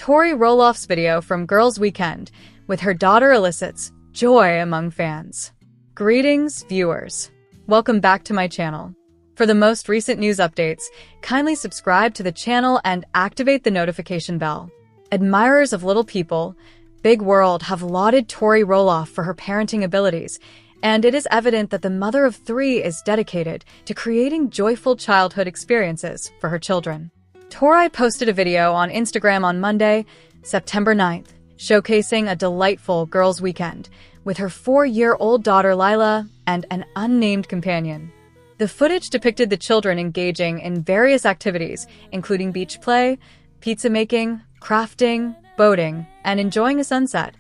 Tori Roloff's video from Girls' Weekend with her daughter elicits joy among fans. Greetings, viewers. Welcome back to my channel. For the most recent news updates, kindly subscribe to the channel and activate the notification bell. Admirers of Little People, Big World have lauded Tori Roloff for her parenting abilities, and it is evident that the mother of three is dedicated to creating joyful childhood experiences for her children. Tori posted a video on Instagram on Monday, September 9th, showcasing a delightful girls' weekend with her 4-year-old daughter Lila and an unnamed companion. The footage depicted the children engaging in various activities, including beach play, pizza making, crafting, boating, and enjoying a sunset,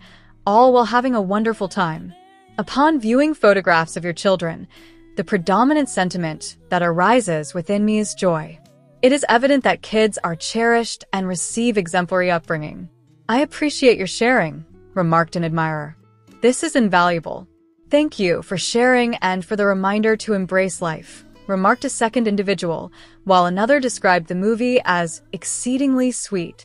all while having a wonderful time. Upon viewing photographs of your children, the predominant sentiment that arises within me is joy. It is evident that kids are cherished and receive exemplary upbringing. I appreciate your sharing, remarked an admirer. This is invaluable. Thank you for sharing and for the reminder to embrace life, remarked a second individual, while another described the movie as exceedingly sweet.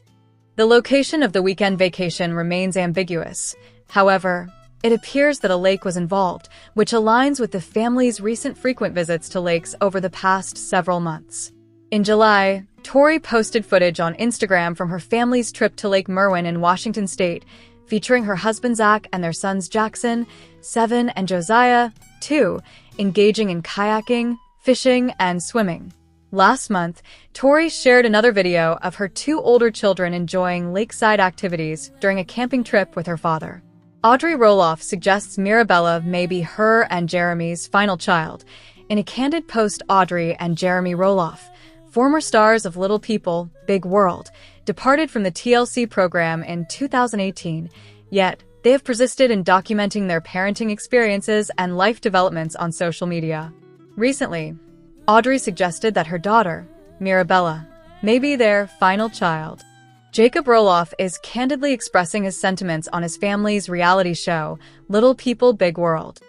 The location of the weekend vacation remains ambiguous. However, it appears that a lake was involved, which aligns with the family's recent frequent visits to lakes over the past several months. In July, Tori posted footage on Instagram from her family's trip to Lake Merwin in Washington State, featuring her husband Zach and their sons Jackson, 7, and Josiah, 2, engaging in kayaking, fishing, and swimming. Last month, Tori shared another video of her 2 older children enjoying lakeside activities during a camping trip with her father. Audrey Roloff suggests Mirabella may be her and Jeremy's final child. In a candid post, Audrey and Jeremy Roloff, former stars of Little People, Big World, departed from the TLC program in 2018, yet they have persisted in documenting their parenting experiences and life developments on social media. Recently, Audrey suggested that her daughter, Mirabella, may be their final child. Jacob Roloff is candidly expressing his sentiments on his family's reality show, Little People, Big World.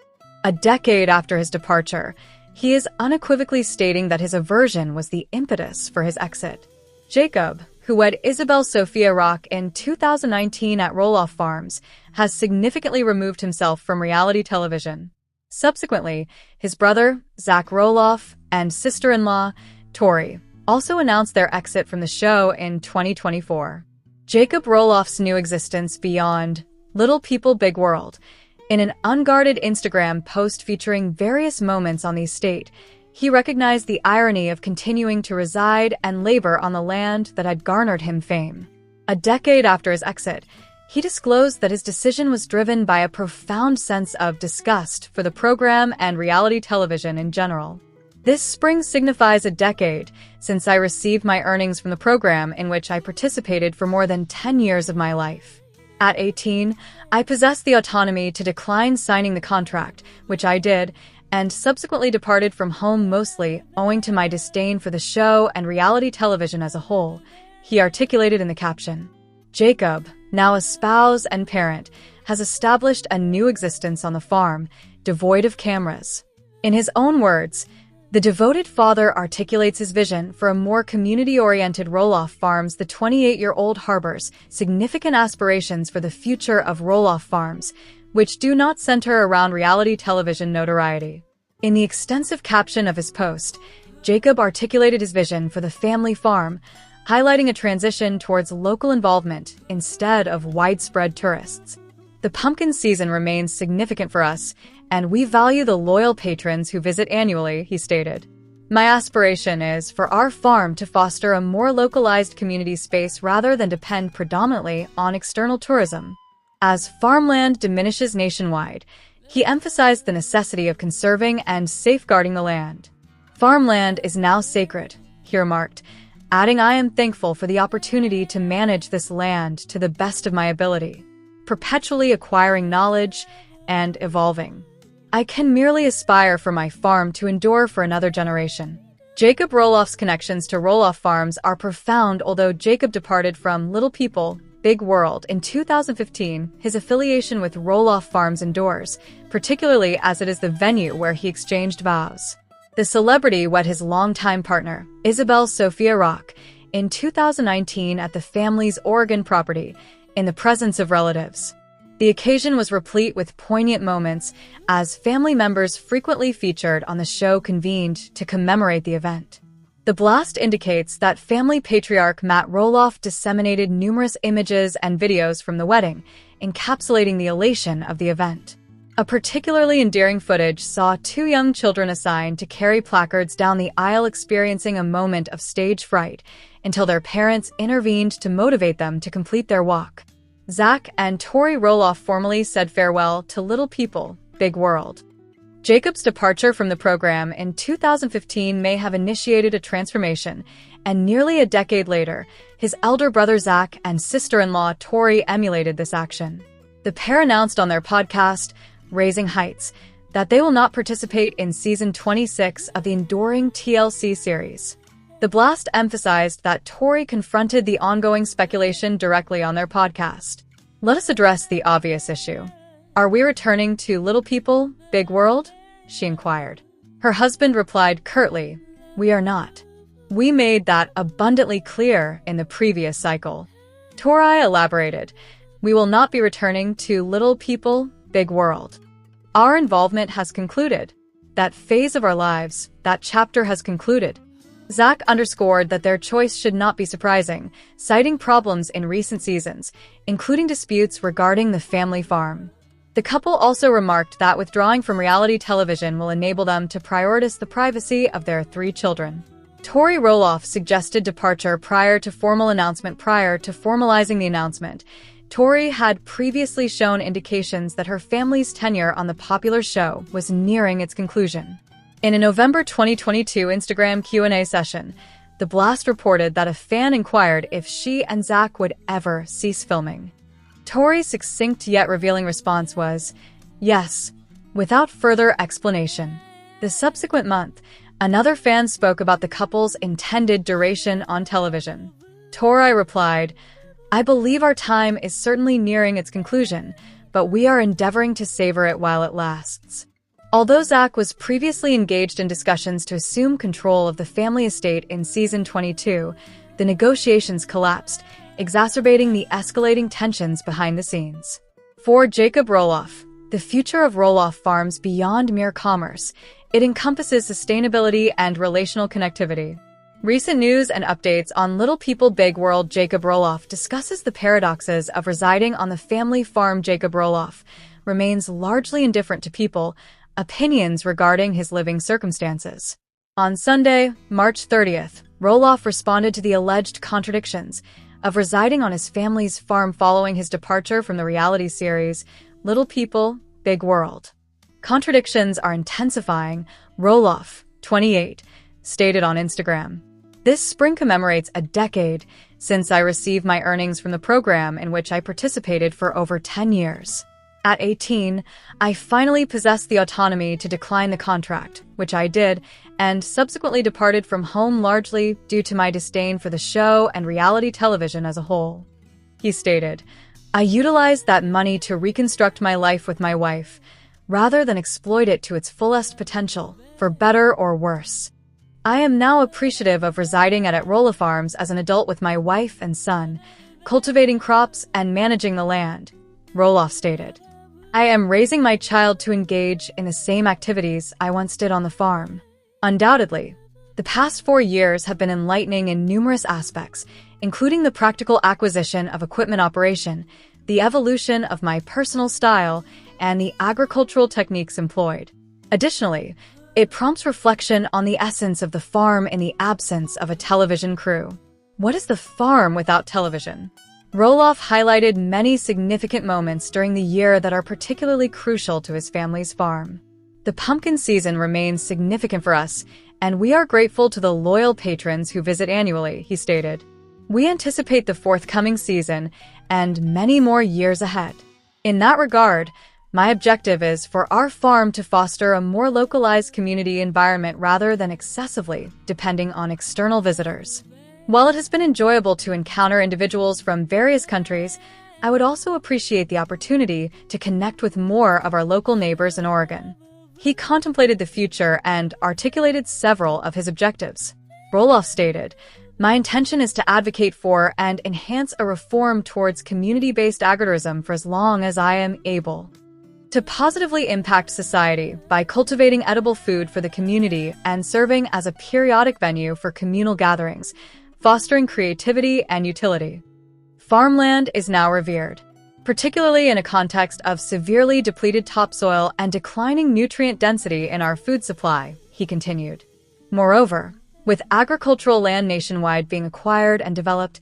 A decade after his departure, he is unequivocally stating that his aversion was the impetus for his exit. Jacob, who wed Isabel Sophia Rock in 2019 at Roloff Farms, has significantly removed himself from reality television. Subsequently, his brother, Zach Roloff, and sister-in-law, Tori, also announced their exit from the show in 2024. Jacob Roloff's new existence beyond Little People, Big World. In an unguarded Instagram post featuring various moments on the estate, he recognized the irony of continuing to reside and labor on the land that had garnered him fame. A decade after his exit, he disclosed that his decision was driven by a profound sense of disgust for the program and reality television in general. This spring signifies a decade since I received my earnings from the program in which I participated for more than 10 years of my life. At 18, I possessed the autonomy to decline signing the contract, which I did, and subsequently departed from home mostly owing to my disdain for the show and reality television as a whole, he articulated in the caption. Jacob, now a spouse and parent, has established a new existence on the farm, devoid of cameras. In his own words, the devoted father articulates his vision for a more community-oriented Roloff Farms. The 28-year-old harbors significant aspirations for the future of Roloff Farms, which do not center around reality television notoriety. In the extensive caption of his post, Jacob articulated his vision for the family farm, highlighting a transition towards local involvement instead of widespread tourists. The pumpkin season remains significant for us, and we value the loyal patrons who visit annually, he stated. My aspiration is for our farm to foster a more localized community space rather than depend predominantly on external tourism. As farmland diminishes nationwide, he emphasized the necessity of conserving and safeguarding the land. Farmland is now sacred, he remarked, adding, I am thankful for the opportunity to manage this land to the best of my ability, perpetually acquiring knowledge and evolving. I can merely aspire for my farm to endure for another generation. Jacob Roloff's connections to Roloff Farms are profound. Although Jacob departed from Little People, Big World in 2015, his affiliation with Roloff Farms endures, particularly as it is the venue where he exchanged vows. The celebrity wed his longtime partner, Isabel Sophia Rock, in 2019 at the family's Oregon property in the presence of relatives. The occasion was replete with poignant moments as family members frequently featured on the show convened to commemorate the event. The blast indicates that family patriarch Matt Roloff disseminated numerous images and videos from the wedding, encapsulating the elation of the event. A particularly endearing footage saw two young children assigned to carry placards down the aisle experiencing a moment of stage fright until their parents intervened to motivate them to complete their walk. Zach and Tori Roloff formally said farewell to Little People, Big World. Jacob's departure from the program in 2015 may have initiated a transformation, and nearly a decade later, his elder brother Zach and sister-in-law Tori emulated this action. The pair announced on their podcast, Raising Heights, that they will not participate in season 26 of the enduring TLC series. The blast emphasized that Tori confronted the ongoing speculation directly on their podcast. Let us address the obvious issue. Are we returning to Little People, Big World? She inquired. Her husband replied curtly, "We are not. We made that abundantly clear in the previous cycle." Tori elaborated, "We will not be returning to Little People, Big World. Our involvement has concluded. That phase of our lives, that chapter has concluded." Zach underscored that their choice should not be surprising, citing problems in recent seasons, including disputes regarding the family farm. The couple also remarked that withdrawing from reality television will enable them to prioritize the privacy of their 3 children. Tori Roloff suggested departure prior to formal announcement. Prior to formalizing the announcement, Tori had previously shown indications that her family's tenure on the popular show was nearing its conclusion. In a November 2022 Instagram Q&A session, the blast reported that a fan inquired if she and Zach would ever cease filming. Tori's succinct yet revealing response was, "Yes," without further explanation. The subsequent month, another fan spoke about the couple's intended duration on television. Tori replied, "I believe our time is certainly nearing its conclusion, but we are endeavoring to savor it while it lasts." Although Zach was previously engaged in discussions to assume control of the family estate in season 22, the negotiations collapsed, exacerbating the escalating tensions behind the scenes. For Jacob Roloff, the future of Roloff Farms beyond mere commerce. It encompasses sustainability and relational connectivity. Recent news and updates on Little People Big World. Jacob Roloff discusses the paradoxes of residing on the family farm. Jacob Roloff remains largely indifferent to people, opinions regarding his living circumstances. On Sunday, March 30th, Roloff responded to the alleged contradictions of residing on his family's farm following his departure from the reality series Little People, Big World. "Contradictions are intensifying," Roloff, 28, stated on Instagram. "This spring commemorates a decade since I received my earnings from the program in which I participated for over 10 years. At 18, I finally possessed the autonomy to decline the contract, which I did, and subsequently departed from home largely due to my disdain for the show and reality television as a whole." He stated, "I utilized that money to reconstruct my life with my wife, rather than exploit it to its fullest potential, for better or worse. I am now appreciative of residing at Roloff Farms as an adult with my wife and son, cultivating crops and managing the land," Roloff stated. "I am raising my child to engage in the same activities I once did on the farm. Undoubtedly, the past 4 years have been enlightening in numerous aspects, including the practical acquisition of equipment operation, the evolution of my personal style, and the agricultural techniques employed. Additionally, it prompts reflection on the essence of the farm in the absence of a television crew. What is the farm without television?" Roloff highlighted many significant moments during the year that are particularly crucial to his family's farm. "The pumpkin season remains significant for us, and we are grateful to the loyal patrons who visit annually," he stated. "We anticipate the forthcoming season and many more years ahead. In that regard, my objective is for our farm to foster a more localized community environment rather than excessively depending on external visitors. While it has been enjoyable to encounter individuals from various countries, I would also appreciate the opportunity to connect with more of our local neighbors in Oregon." He contemplated the future and articulated several of his objectives. Roloff stated, My intention is to advocate for and enhance a reform towards community-based agritourism for as long as I am able. To positively impact society by cultivating edible food for the community and serving as a periodic venue for communal gatherings, fostering creativity and utility. Farmland is now revered, particularly in a context of severely depleted topsoil and declining nutrient density in our food supply, he continued. Moreover, with agricultural land nationwide being acquired and developed,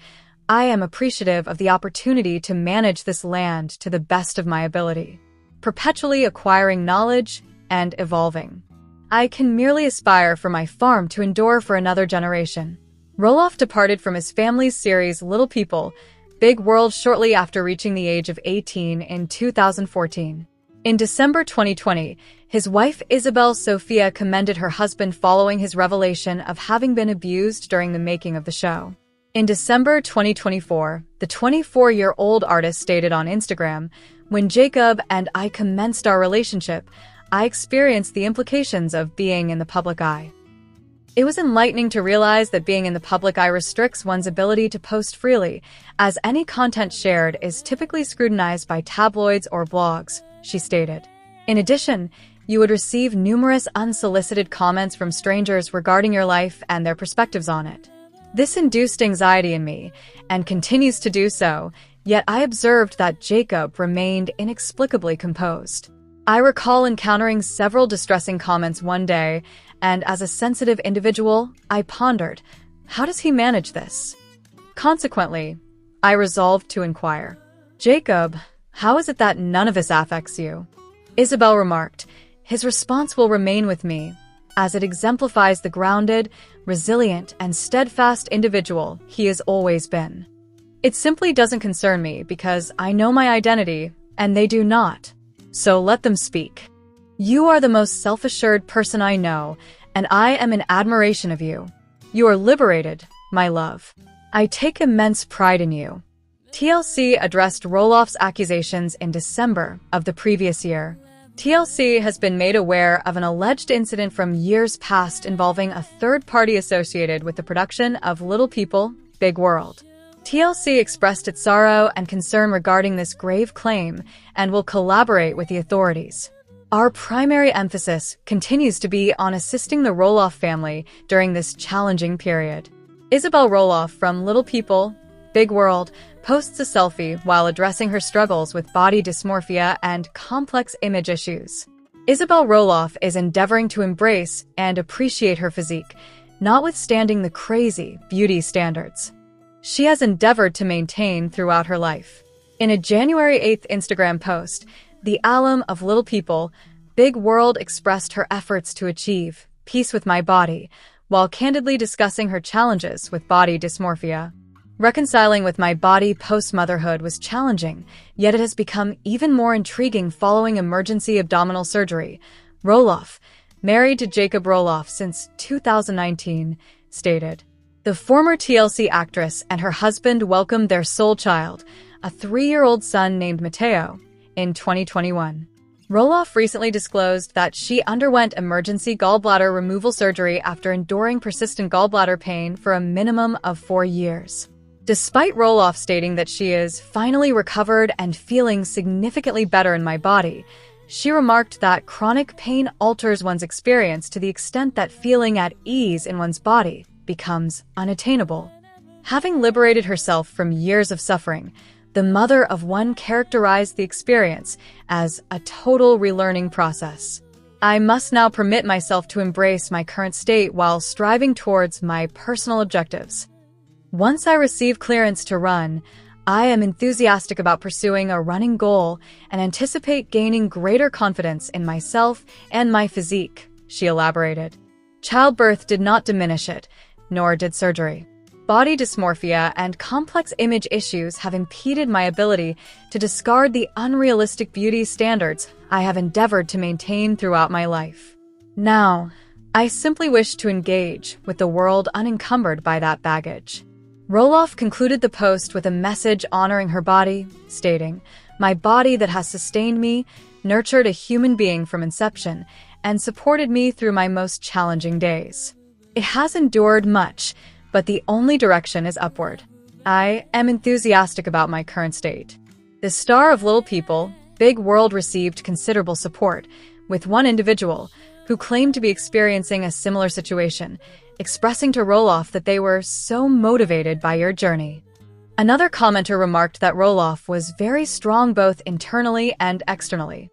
I am appreciative of the opportunity to manage this land to the best of my ability, perpetually acquiring knowledge and evolving. I can merely aspire for my farm to endure for another generation. Roloff departed from his family's series Little People, Big World shortly after reaching the age of 18 in 2014. In December 2020, his wife Isabel Sofia commended her husband following his revelation of having been abused during the making of the show. In December 2024, the 24-year-old artist stated on Instagram, "When Jacob and I commenced our relationship, I experienced the implications of being in the public eye. It was enlightening to realize that being in the public eye restricts one's ability to post freely, as any content shared is typically scrutinized by tabloids or blogs," she stated. In addition, you would receive numerous unsolicited comments from strangers regarding your life and their perspectives on it. This induced anxiety in me, and continues to do so, yet I observed that Jacob remained inexplicably composed. I recall encountering several distressing comments one day, and as a sensitive individual, I pondered, how does he manage this? Consequently, I resolved to inquire, "Jacob, how is it that none of this affects you?" Isabel remarked, "His response will remain with me, as it exemplifies the grounded, resilient, and steadfast individual he has always been. It simply doesn't concern me because I know my identity, and they do not. So let them speak. You are the most self-assured person I know, and I am in admiration of you. You are liberated, my love. I take immense pride in you." TLC addressed Roloff's accusations in December of the previous year. TLC has been made aware of an alleged incident from years past involving a third party associated with the production of Little People, Big World. TLC expressed its sorrow and concern regarding this grave claim and will collaborate with the authorities. Our primary emphasis continues to be on assisting the Roloff family during this challenging period. Isabel Roloff from Little People, Big World posts a selfie while addressing her struggles with body dysmorphia and complex image issues. Isabel Roloff is endeavoring to embrace and appreciate her physique, notwithstanding the crazy beauty standards she has endeavored to maintain throughout her life. In a January 8th Instagram post, the alum of Little People, Big World expressed her efforts to achieve peace with my body, while candidly discussing her challenges with body dysmorphia. Reconciling with my body post-motherhood was challenging, yet it has become even more intriguing following emergency abdominal surgery. Roloff, married to Jacob Roloff since 2019, stated. The former TLC actress and her husband welcomed their sole child, a 3-year-old son named Mateo, in 2021. Roloff recently disclosed that she underwent emergency gallbladder removal surgery after enduring persistent gallbladder pain for a minimum of 4 years. Despite Roloff stating that she is finally recovered and feeling significantly better in my body, she remarked that chronic pain alters one's experience to the extent that feeling at ease in one's body becomes unattainable. Having liberated herself from years of suffering, the mother of one characterized the experience as a total relearning process. I must now permit myself to embrace my current state while striving towards my personal objectives. Once I receive clearance to run, I am enthusiastic about pursuing a running goal and anticipate gaining greater confidence in myself and my physique, she elaborated. Childbirth did not diminish it, nor did surgery. Body dysmorphia and complex image issues have impeded my ability to discard the unrealistic beauty standards I have endeavored to maintain throughout my life. Now, I simply wish to engage with the world unencumbered by that baggage. Roloff concluded the post with a message honoring her body, stating, "My body that has sustained me, nurtured a human being from inception, and supported me through my most challenging days. It has endured much, but the only direction is upward. I am enthusiastic about my current state. The star of Little People, Big World received considerable support, with one individual who claimed to be experiencing a similar situation, expressing to Roloff that they were so motivated by your journey. Another commenter remarked that Roloff was very strong both internally and externally.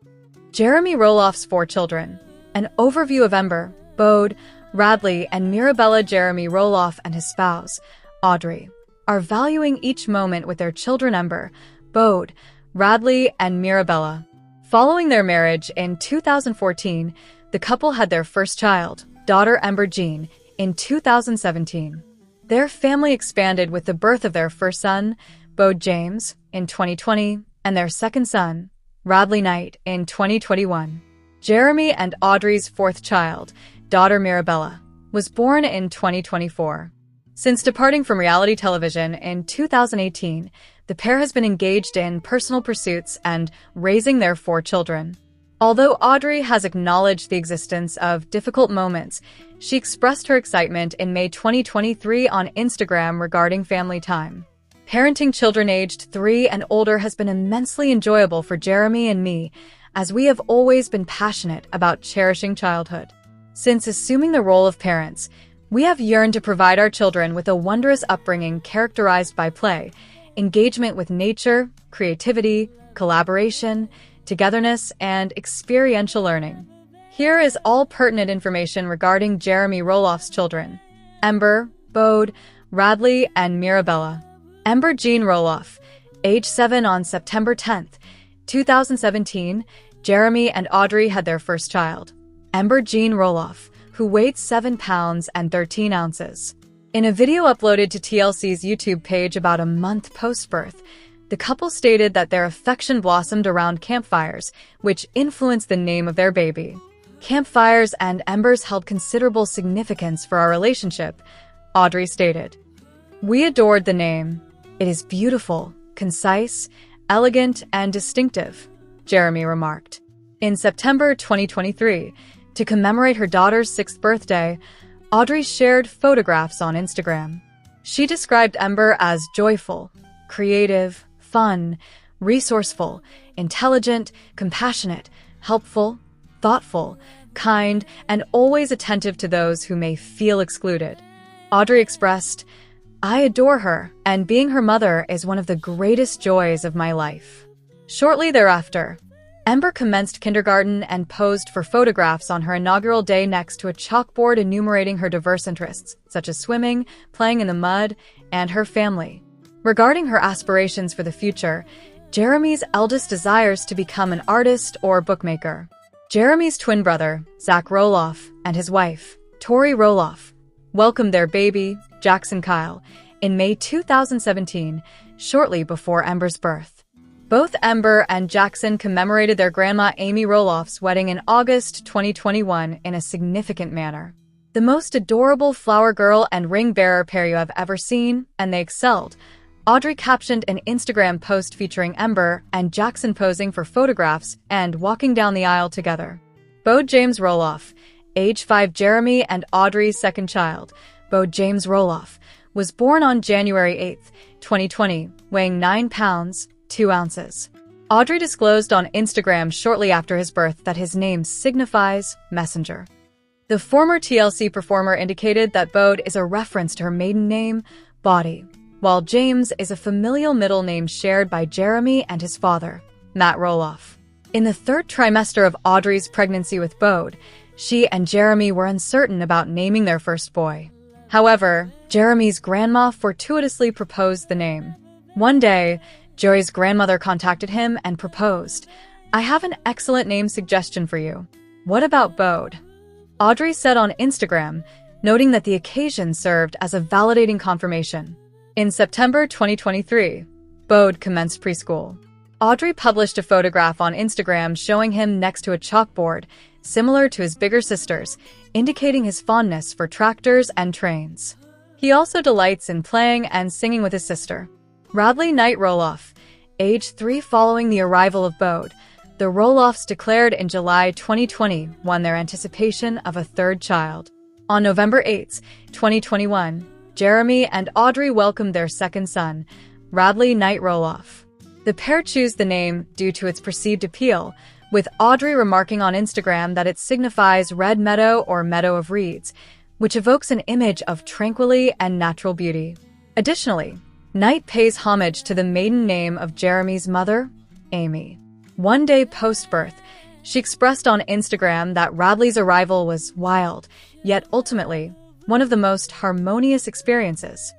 Jeremy Roloff's 4 children. An overview of Ember, Bode, Radley, and Mirabella. Jeremy Roloff and his spouse, Audrey, are valuing each moment with their children Ember, Bode, Radley, and Mirabella. Following their marriage in 2014, the couple had their first child, daughter Ember Jean, in 2017. Their family expanded with the birth of their first son, Bode James, in 2020, and their second son, Radley Knight, in 2021. Jeremy and Audrey's 4th child, daughter Mirabella, was born in 2024. Since departing from reality television in 2018, the pair has been engaged in personal pursuits and raising their 4 children. Although Audrey has acknowledged the existence of difficult moments, she expressed her excitement in May 2023 on Instagram regarding family time. Parenting children aged 3 and older has been immensely enjoyable for Jeremy and me, as we have always been passionate about cherishing childhood. Since assuming the role of parents, we have yearned to provide our children with a wondrous upbringing characterized by play, engagement with nature, creativity, collaboration, togetherness, and experiential learning. Here is all pertinent information regarding Jeremy Roloff's children: Ember, Bode, Radley, and Mirabella. Ember Jean Roloff, age 7 on September 10th, 2017, Jeremy and Audrey had their first child, Ember Jean Roloff, who weighed 7 pounds and 13 ounces. In a video uploaded to TLC's YouTube page about a month post-birth, the couple stated that their affection blossomed around campfires, which influenced the name of their baby. Campfires and embers held considerable significance for our relationship, Audrey stated. We adored the name. It is beautiful, concise, elegant, and distinctive, Jeremy remarked. In September 2023, to commemorate her daughter's 6th birthday, Audrey shared photographs on Instagram. She described Ember as joyful, creative, fun, resourceful, intelligent, compassionate, helpful, thoughtful, kind, and always attentive to those who may feel excluded. Audrey expressed, "I adore her, and being her mother is one of the greatest joys of my life." Shortly thereafter, Ember commenced kindergarten and posed for photographs on her inaugural day next to a chalkboard enumerating her diverse interests, such as swimming, playing in the mud, and her family. Regarding her aspirations for the future, Jeremy's eldest desires to become an artist or bookmaker. Jeremy's twin brother, Zach Roloff, and his wife, Tori Roloff, welcomed their baby, Jackson Kyle, in May 2017, shortly before Ember's birth. Both Ember and Jackson commemorated their grandma Amy Roloff's wedding in August 2021 in a significant manner. The most adorable flower girl and ring bearer pair you have ever seen, and they excelled, Audrey captioned an Instagram post featuring Ember and Jackson posing for photographs and walking down the aisle together. Bode James Roloff, age 5, Jeremy and Audrey's second child, Bode James Roloff, was born on January 8, 2020, weighing 9 pounds, 2 ounces. Audrey disclosed on Instagram shortly after his birth that his name signifies messenger. The former TLC performer indicated that Bode is a reference to her maiden name, Body, while James is a familial middle name shared by Jeremy and his father, Matt Roloff. In the 3rd trimester of Audrey's pregnancy with Bode, she and Jeremy were uncertain about naming their first boy. However, Jeremy's grandma fortuitously proposed the name. One day, Joey's grandmother contacted him and proposed, "I have an excellent name suggestion for you. What about Bode?" Audrey said on Instagram, noting that the occasion served as a validating confirmation. In September 2023, Bode commenced preschool. Audrey published a photograph on Instagram showing him next to a chalkboard, similar to his bigger sister's, indicating his fondness for tractors and trains. He also delights in playing and singing with his sister. Radley Knight Roloff, age 3. Following the arrival of Bode, the Roloffs declared in July 2020 their anticipation of a 3rd child. On November 8, 2021, Jeremy and Audrey welcomed their second son, Radley Knight Roloff. The pair choose the name due to its perceived appeal, with Audrey remarking on Instagram that it signifies red meadow or meadow of reeds, which evokes an image of tranquility and natural beauty. Additionally, Knight pays homage to the maiden name of Jeremy's mother, Amy. One day post-birth, she expressed on Instagram that Radley's arrival was wild, yet ultimately, one of the most harmonious experiences.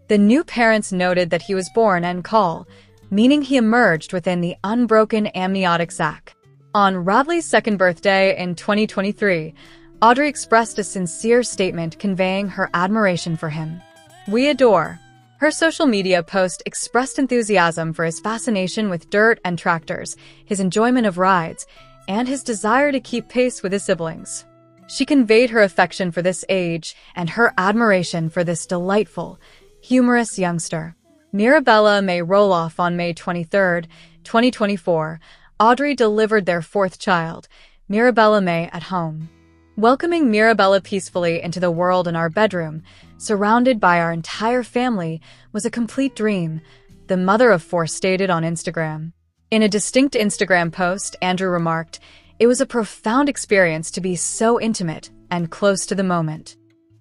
The new parents noted that he was born en caul, meaning he emerged within the unbroken amniotic sac. On Radley's second birthday in 2023, Audrey expressed a sincere statement conveying her admiration for him. "We adore." Her social media post expressed enthusiasm for his fascination with dirt and tractors, his enjoyment of rides, and his desire to keep pace with his siblings. She conveyed her affection for this age and her admiration for this delightful, humorous youngster. Mirabella May Roloff on May 23, 2024, Audrey delivered their fourth child, Mirabella May, at home. Welcoming Mirabella peacefully into the world in our bedroom, surrounded by our entire family, was a complete dream, the mother of four stated on Instagram. In a distinct Instagram post, Andrew remarked, "It was a profound experience to be so intimate and close to the moment."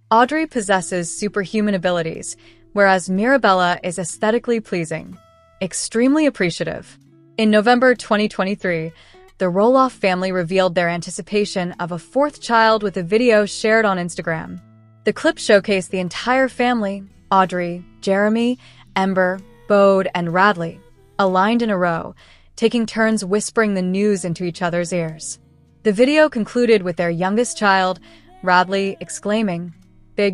Audrey possesses superhuman abilities, whereas Mirabella is aesthetically pleasing, extremely appreciative. In November 2023, the Roloff family revealed their anticipation of a fourth child with a video shared on Instagram. The clip showcased the entire family, Audrey, Jeremy, Ember, Bode, and Radley, aligned in a row, taking turns whispering the news into each other's ears. The video concluded with their youngest child, Radley, exclaiming,